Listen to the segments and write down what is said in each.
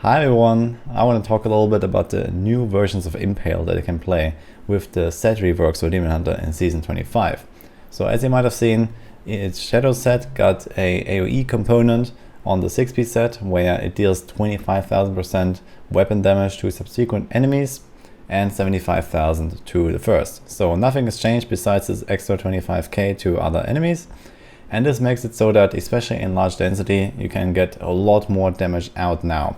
Hi everyone, I want to talk a little bit about the new versions of Impale that you can play with the set reworks for Demon Hunter in Season 25. So as you might have seen, its Shadow set got a AoE component on the 6-piece set where it deals 25,000% weapon damage to subsequent enemies and 75,000 to the first. So nothing has changed besides this extra 25k to other enemies. And this makes it so that, especially in large density, you can get a lot more damage out now.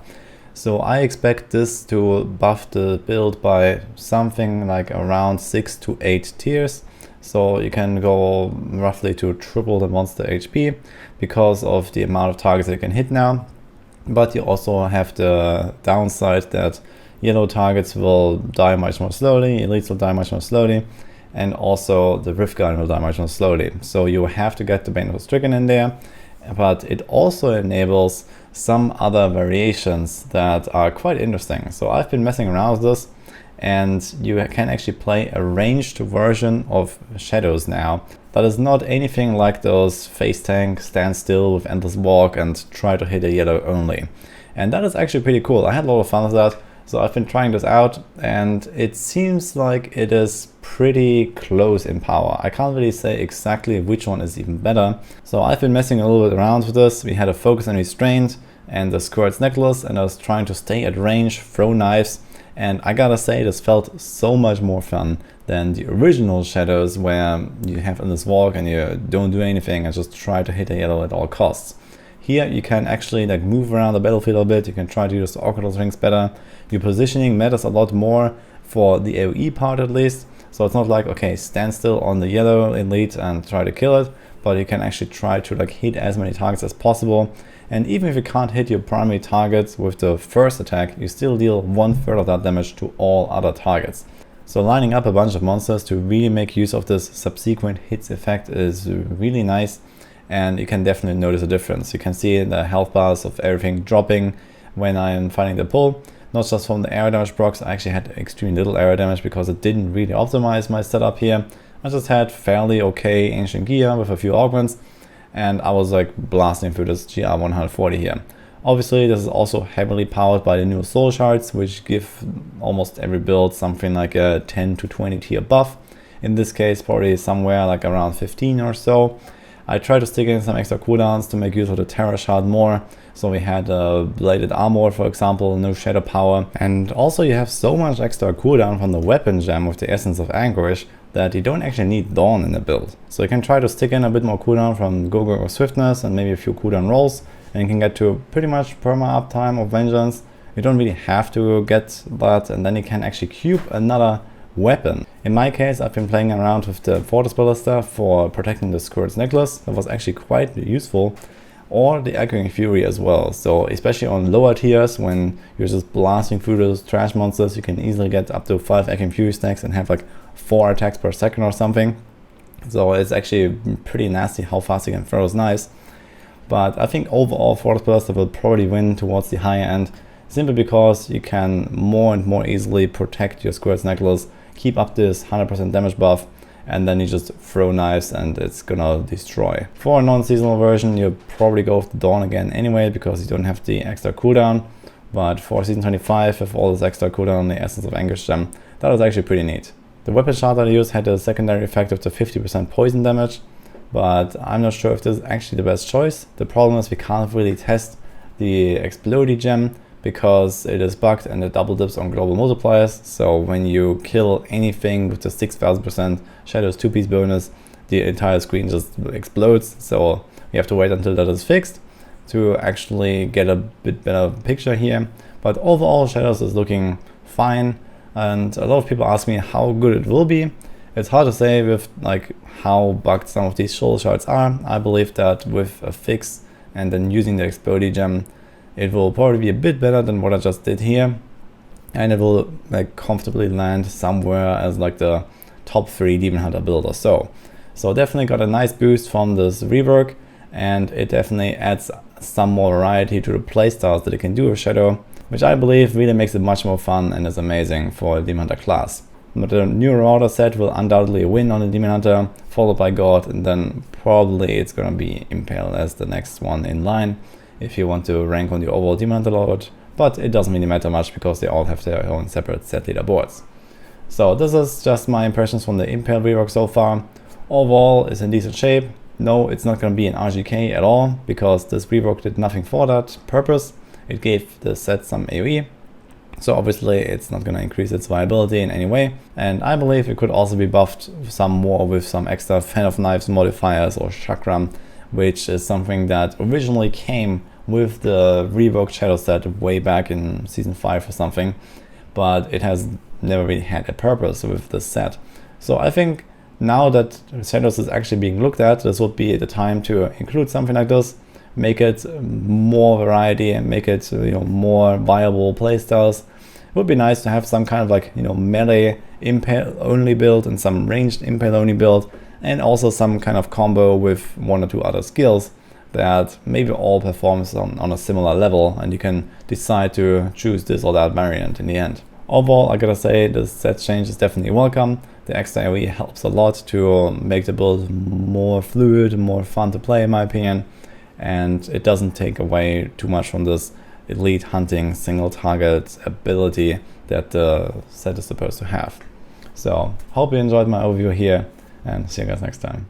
So I expect this to buff the build by something like around 6 to 8 tiers. So you can go roughly to triple the monster HP because of the amount of targets that you can hit now. But you also have the downside that yellow targets will die much more slowly, elites will die much more slowly, and also the Rift Guardian will die much more slowly. So you have to get the Bane of Stricken in there, but it also enables some other variations that are quite interesting. So I've been messing around with this, and you can actually play a ranged version of Shadows now that is not anything like those facetank, stand still with endless walk and try to hit a yellow only. And that is actually pretty cool. I had a lot of fun with that. So I've been trying this out, and it seems like it is pretty close in power. I can't really say exactly which one is even better. So I've been messing a little bit around with this. We had a focus and restraint and the Squirt's necklace, and I was trying to stay at range, throw knives, and I gotta say this felt so much more fun than the original Shadows where you have in this walk and you don't do anything and just try to hit a yellow at all costs. Here you can actually like move around the battlefield a bit, you can try to use the orbital rings better. Your positioning matters a lot more for the AoE part at least. So it's not like, okay, stand still on the yellow elite and try to kill it, but you can actually try to like hit as many targets as possible. And even if you can't hit your primary targets with the first attack, you still deal 1/3 of that damage to all other targets. So lining up a bunch of monsters to really make use of this subsequent hits effect is really nice. And you can definitely notice a difference. You can see the health bars of everything dropping when I am fighting the pull. Not just from the air damage procs, I actually had extremely little air damage because it didn't really optimize my setup here. I just had fairly okay ancient gear with a few augments, and I was like blasting through this GR 140 here. Obviously this is also heavily powered by the new soul shards, which give almost every build something like a 10 to 20 tier buff. In this case probably somewhere like around 15 or so. I tried to stick in some extra cooldowns to make use of the Terra Shard more. So we had bladed armor, for example, no shadow power. And also you have so much extra cooldown from the weapon gem with the Essence of Anguish that you don't actually need Dawn in the build. So you can try to stick in a bit more cooldown from Go-Go or Swiftness and maybe a few cooldown rolls. And you can get to pretty much perma uptime of Vengeance. You don't really have to get that, and then you can actually cube another weapon. In my case, I've been playing around with the Fortress Ballista for protecting the Squirt's necklace. That was actually quite useful. Or the Echoing Fury as well. So especially on lower tiers, when you're just blasting through those trash monsters, you can easily get up to 5 Echoing Fury stacks and have like 4 attacks per second or something. So it's actually pretty nasty how fast you can throw those knives. But I think overall Fortress Ballista will probably win towards the higher end, simply because you can more and more easily protect your Squirt's necklace, keep up this 100% damage buff, and then you just throw knives and it's gonna destroy. For a non-seasonal version, you probably go with the Dawn again anyway, because you don't have the extra cooldown. But for Season 25, with all this extra cooldown on the Essence of Anguish gem, that was actually pretty neat. The weapon shard that I used had a secondary effect of the 50% poison damage, but I'm not sure if this is actually the best choice. The problem is we can't really test the Explodey gem, because it is bugged and it double dips on global multipliers. So when you kill anything with the 6000% Shadows 2-piece bonus, the entire screen just explodes. So we have to wait until that is fixed to actually get a bit better picture here. But overall Shadows is looking fine, and a lot of people ask me how good it will be. It's hard to say with like how bugged some of these soul shards are. I believe that with a fix and then using the Explodey gem, it will probably be a bit better than what I just did here, and it will like comfortably land somewhere as like the top 3 Demon Hunter build or so. So definitely got a nice boost from this rework, and it definitely adds some more variety to the playstyles that it can do with Shadow, which I believe really makes it much more fun and is amazing for a Demon Hunter class. But the new Marauder set will undoubtedly win on the Demon Hunter, followed by God, and then probably it's gonna be Impale as the next one in line if you want to rank on the overall Demon Hunter Lord. but it doesn't really matter much because they all have their own separate set leaderboards. So this is just my impressions from the Impale rework so far. Overall, it's in decent shape. No, it's not going to be an RGK at all, because this rework did nothing for that purpose. It gave the set some AoE, so obviously it's not going to increase its viability in any way. And I believe it could also be buffed some more with some extra Fan of Knives modifiers or Chakram, which is something that originally came with the reworked Shadow set way back in Season 5 or something, but it has never really had a purpose with this set. So I think now that Shadows is actually being looked at, this would be the time to include something like this, make it more variety and make it more viable playstyles. It would be nice to have some kind of like melee Impale-only build and some ranged Impale-only build, and also some kind of combo with one or two other skills that maybe all performs on a similar level, and you can decide to choose this or that variant in the end. Overall, I gotta say, the set change is definitely welcome. The extra AoE helps a lot to make the build more fluid, more fun to play in my opinion, and it doesn't take away too much from this elite hunting single target ability that the set is supposed to have. So, hope you enjoyed my overview here, and see you guys next time.